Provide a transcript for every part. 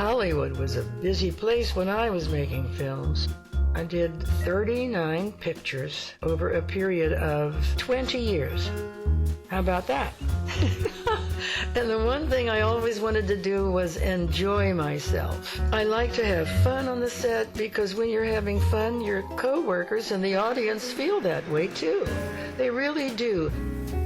Hollywood was a busy place when I was making films. I did 39 pictures over a period of 20 years. How about that? And the one thing I always wanted to do was enjoy myself. I like to have fun on the set because when you're having fun, your co-workers and the audience feel that way too. They really do.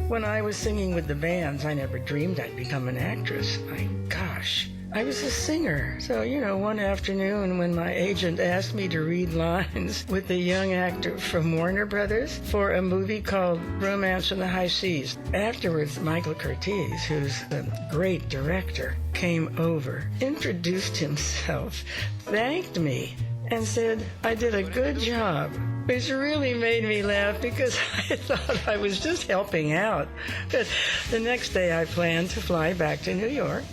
When I was singing with the bands, I never dreamed I'd become an actress. My gosh. I was a singer. So, one afternoon when my agent asked me to read lines with a young actor from Warner Brothers for a movie called Romance in the High Seas. Afterwards, Michael Curtiz, who's a great director, came over, introduced himself, thanked me, and said I did a good job, which really made me laugh because I thought I was just helping out. But the next day I planned to fly back to New York.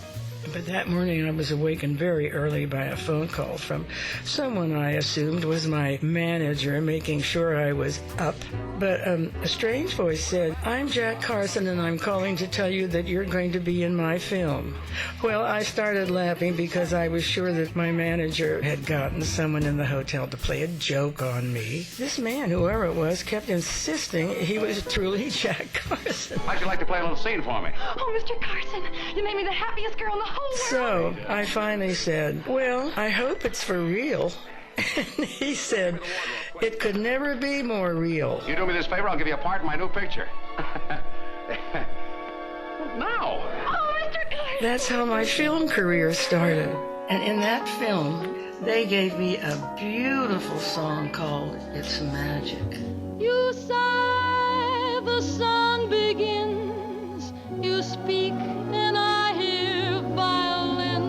But that morning I was awakened very early by a phone call from someone I assumed was my manager, making sure I was up. But a strange voice said, "I'm Jack Carson and I'm calling to tell you that you're going to be in my film." Well, I started laughing because I was sure that my manager had gotten someone in the hotel to play a joke on me. This man, whoever it was, kept insisting he was truly Jack Carson. How'd you like to play a little scene for me? Oh, Mr. Carson, you made me the happiest girl in the whole world. So I finally said, "Well, I hope it's for real." And he said, "It could never be more real." You do me this favor, I'll give you a part in my new picture. Now. Oh, Mr. Carson. That's how my film career started. And in that film, they gave me a beautiful song called It's Magic. You sigh, the song begins. You speak, and I hear violins.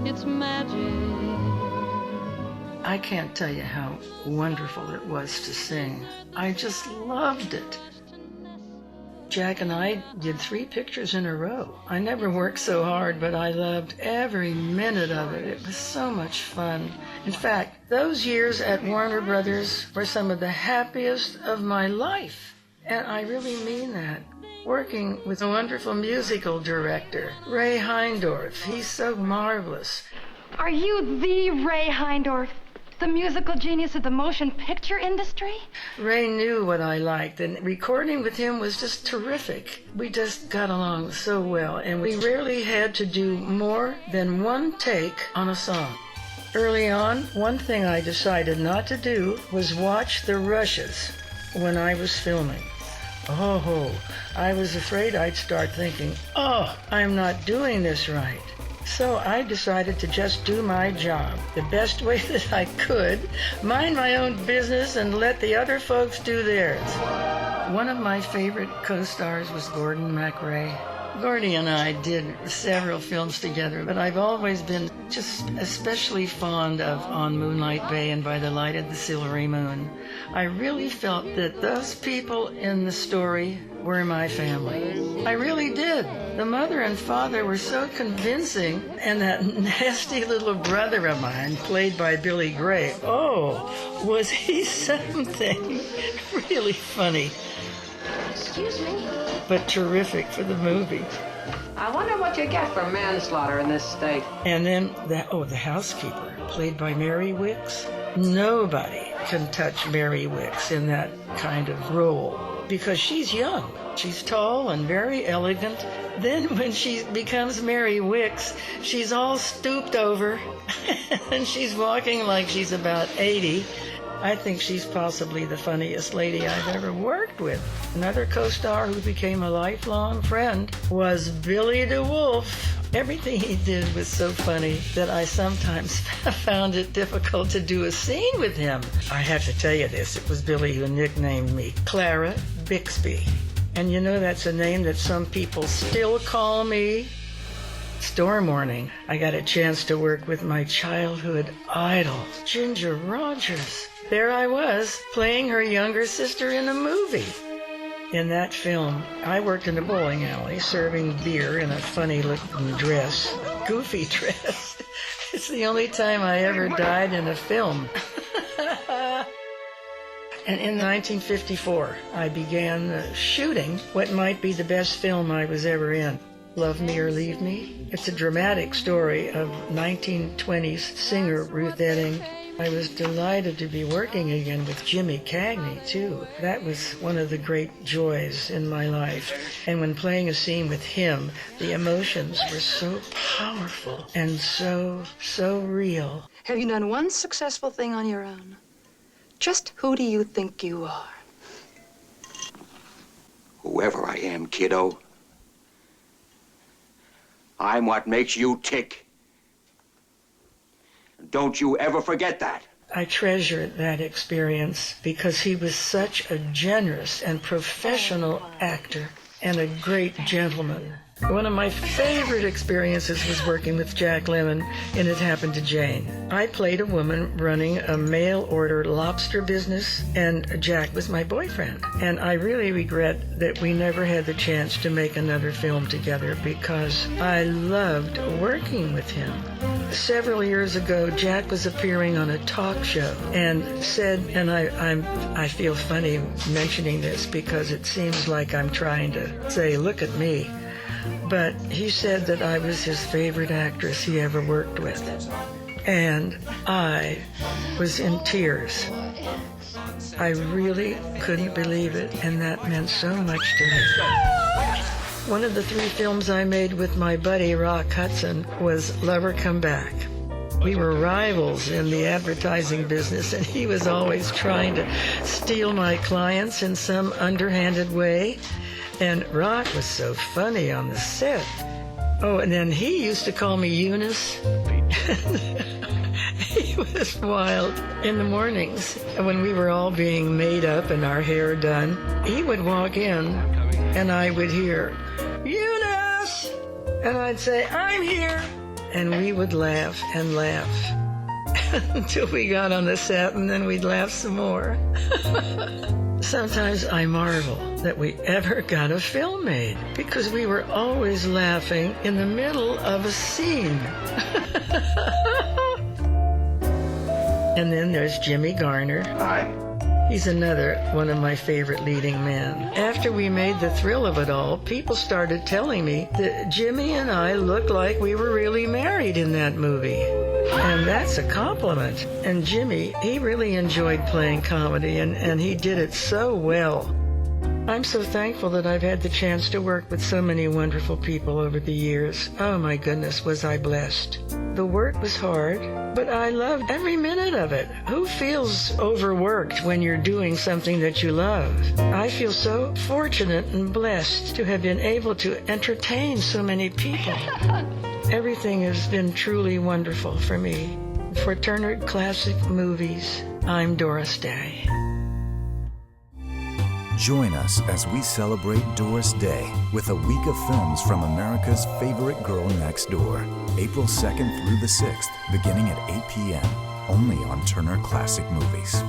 It's magic. I can't tell you how wonderful it was to sing. I just loved it. Jack and I did 3 pictures in a row. I never worked so hard, but I loved every minute of it. It was so much fun. In fact, those years at Warner Brothers were some of the happiest of my life. And I really mean that. Working with a wonderful musical director, Ray Heindorf. He's so marvelous. Are you the Ray Heindorf, the musical genius of the motion picture industry? Ray knew what I liked, and recording with him was just terrific. We just got along so well, and we rarely had to do more than one take on a song. Early on, one thing I decided not to do was watch the rushes when I was filming. Oh, I was afraid I'd start thinking, I'm not doing this right. So I decided to just do my job the best way that I could, mind my own business, and let the other folks do theirs. One of my favorite co-stars was Gordon MacRae. Gordy and I did several films together, but I've always been just especially fond of On Moonlight Bay and By the Light of the Silvery Moon. I really felt that those people in the story were my family. I really did. The mother and father were so convincing, and that nasty little brother of mine, played by Billy Gray, was he something? Really funny. Excuse me. But terrific for the movie. I wonder what you get for manslaughter in this state. And then, the housekeeper, played by Mary Wicks. Nobody can touch Mary Wicks in that kind of role because she's young. She's tall and very elegant. Then when she becomes Mary Wicks, she's all stooped over and she's walking like she's about 80. I think she's possibly the funniest lady I've ever worked with. Another co-star who became a lifelong friend was Billy DeWolf. Everything he did was so funny that I sometimes found it difficult to do a scene with him. I have to tell you this, it was Billy who nicknamed me Clara Bixby. And that's a name that some people still call me. Storm Warning, I got a chance to work with my childhood idol, Ginger Rogers. There I was, playing her younger sister in a movie. In that film, I worked in a bowling alley, serving beer in a funny-looking dress, a goofy dress. It's the only time I ever died in a film. And in 1954, I began shooting what might be the best film I was ever in. Love Me or Leave Me. It's a dramatic story of 1920s singer Ruth Etting. I was delighted to be working again with Jimmy Cagney, too. That was one of the great joys in my life. And when playing a scene with him, the emotions were so powerful and so real. Have you done one successful thing on your own? Just who do you think you are? Whoever I am, kiddo, I'm what makes you tick. Don't you ever forget that. I treasure that experience because he was such a generous and professional actor and a great gentleman. One of my favorite experiences was working with Jack Lemmon in It Happened to Jane. I played a woman running a mail-order lobster business, and Jack was my boyfriend. And I really regret that we never had the chance to make another film together because I loved working with him. Several years ago, Jack was appearing on a talk show and said, and I feel funny mentioning this because it seems like I'm trying to say, look at me. But he said that I was his favorite actress he ever worked with. And I was in tears. I really couldn't believe it, and that meant so much to me. One of the 3 films I made with my buddy Rock Hudson was Lover Come Back. We were rivals in the advertising business, and he was always trying to steal my clients in some underhanded way. And Rock was so funny on the set. Oh, and then he used to call me Eunice. He was wild. In the mornings, when we were all being made up and our hair done, he would walk in and I would hear, Eunice! And I'd say, I'm here. And we would laugh and laugh until we got on the set, and then we'd laugh some more. Sometimes I marvel that we ever got a film made because we were always laughing in the middle of a scene. And then there's Jimmy Garner. Hi. He's another one of my favorite leading men. After we made The Thrill of It All, people started telling me that Jimmy and I looked like we were really married in that movie. And that's a compliment. And Jimmy, he really enjoyed playing comedy, and he did it so well. I'm so thankful that I've had the chance to work with so many wonderful people over the years. Oh my goodness, was I blessed. The work was hard, but I loved every minute of it. Who feels overworked when you're doing something that you love? I feel so fortunate and blessed to have been able to entertain so many people. Everything has been truly wonderful for me. For Turner Classic Movies, I'm Doris Day. Join us as we celebrate Doris Day with a week of films from America's favorite girl next door. April 2nd through the 6th, beginning at 8 p.m., only on Turner Classic Movies.